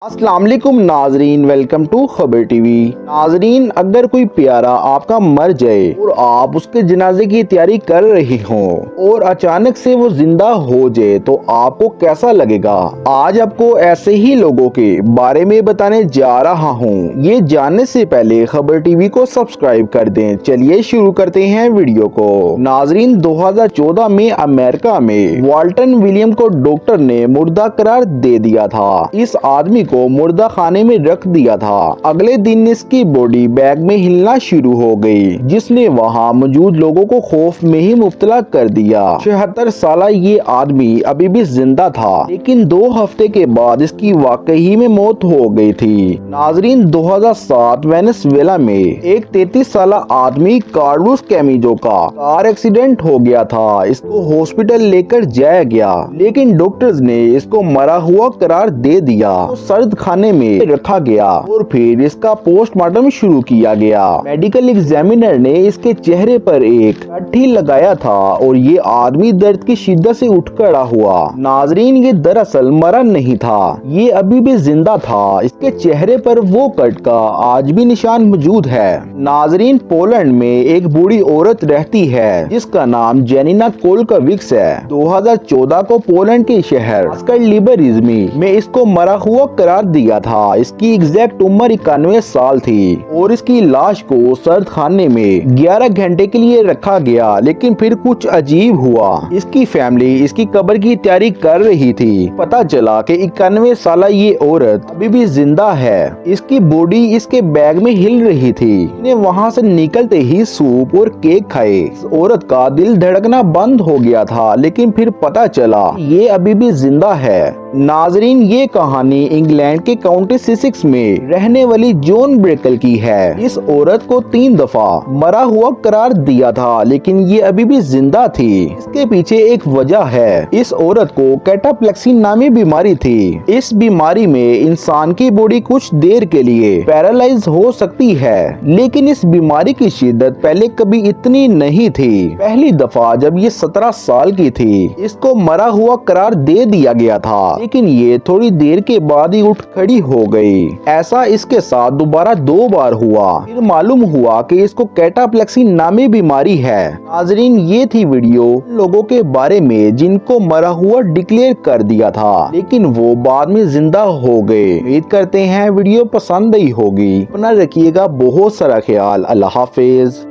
अस्सलाम वालेकुम नाजरीन, वेलकम टू खबर टीवी। नाजरीन, अगर कोई प्यारा आपका मर जाए और आप उसके जनाजे की तैयारी कर रहे हो और अचानक से वो जिंदा हो जाए तो आपको कैसा लगेगा? आज आपको ऐसे ही लोगों के बारे में बताने जा रहा हूँ। ये जानने से पहले खबर टीवी को सब्सक्राइब कर दें। चलिए शुरू करते हैं वीडियो को। नाजरीन, 2014 में अमेरिका में वाल्टन विलियम को डॉक्टर ने मुर्दा करार दे दिया था। इस आदमी को मुर्दा खाने में रख दिया था। अगले दिन इसकी बॉडी बैग में हिलना शुरू हो गई, जिसने वहां मौजूद लोगों को खौफ में ही मुब्तला कर दिया। 76 साल ये आदमी अभी भी जिंदा था, लेकिन 2 हफ्ते के बाद इसकी वाकई में मौत हो गई थी। नाजरीन, 2007 वेनेजुएला में एक 33 साल आदमी कार्लोस कैमिजो का कार एक्सीडेंट हो गया था। इसको हॉस्पिटल लेकर जाया गया, लेकिन डॉक्टर्स ने इसको मरा हुआ करार दे दिया। सर्द खाने में रखा गया और फिर इसका पोस्टमार्टम शुरू किया गया। मेडिकल एग्जामिनर ने इसके चेहरे पर एक पट्टी लगाया था और ये आदमी दर्द की शिद्दत से उठ खड़ा हुआ। नाजरीन, ये दरअसल मरा नहीं था, ये अभी भी जिंदा था। इसके चेहरे पर वो कट का आज भी निशान मौजूद है। नाजरीन, पोलैंड में एक बूढ़ी औरत रहती है जिसका नाम जेनिना कोलकाविक्स है। 2014 को पोलैंड के शहर लिबरिज्मी में इसको मरा हुआ करार दिया था। इसकी एग्जैक्ट उम्र 91 साल थी और इसकी लाश को सर्द खाने में 11 घंटे के लिए रखा गया, लेकिन फिर कुछ अजीब हुआ। इसकी फैमिली इसकी कब्र की तैयारी कर रही थी। पता चला कि 91 साल ये औरत अभी भी जिंदा है। इसकी बॉडी इसके बैग में हिल रही थी। इसने वहाँ से निकलते ही सूप और केक खाए। इस औरत का दिल धड़कना बंद हो गया था, लेकिन फिर पता चला ये अभी भी जिंदा है। नाजरीन, ये कहानी इंग्लैंड के काउंटी सिसेक्स में रहने वाली जॉन ब्रेकल की है। इस औरत को 3 दफा मरा हुआ करार दिया था, लेकिन ये अभी भी जिंदा थी। इसके पीछे एक वजह है। इस औरत को कैटाप्लेक्सी नामी बीमारी थी। इस बीमारी में इंसान की बॉडी कुछ देर के लिए पैरालाइज हो सकती है, लेकिन इस बीमारी की शिद्दत पहले कभी इतनी नहीं थी। पहली दफा जब ये 17 साल की थी, इसको मरा हुआ करार दे दिया गया था, लेकिन ये थोड़ी देर के बाद ही उठ खड़ी हो गई। ऐसा इसके साथ दोबारा 2 बार हुआ। फिर मालूम हुआ कि इसको कैटाप्लेक्सी नामी बीमारी है। नाजरीन, ये थी वीडियो लोगों के बारे में जिनको मरा हुआ डिक्लेयर कर दिया था, लेकिन वो बाद में जिंदा हो गए। उम्मीद करते हैं वीडियो पसंद आई होगी। अपना रखिएगा बहुत सारा ख्याल। अल्लाह हाफिज।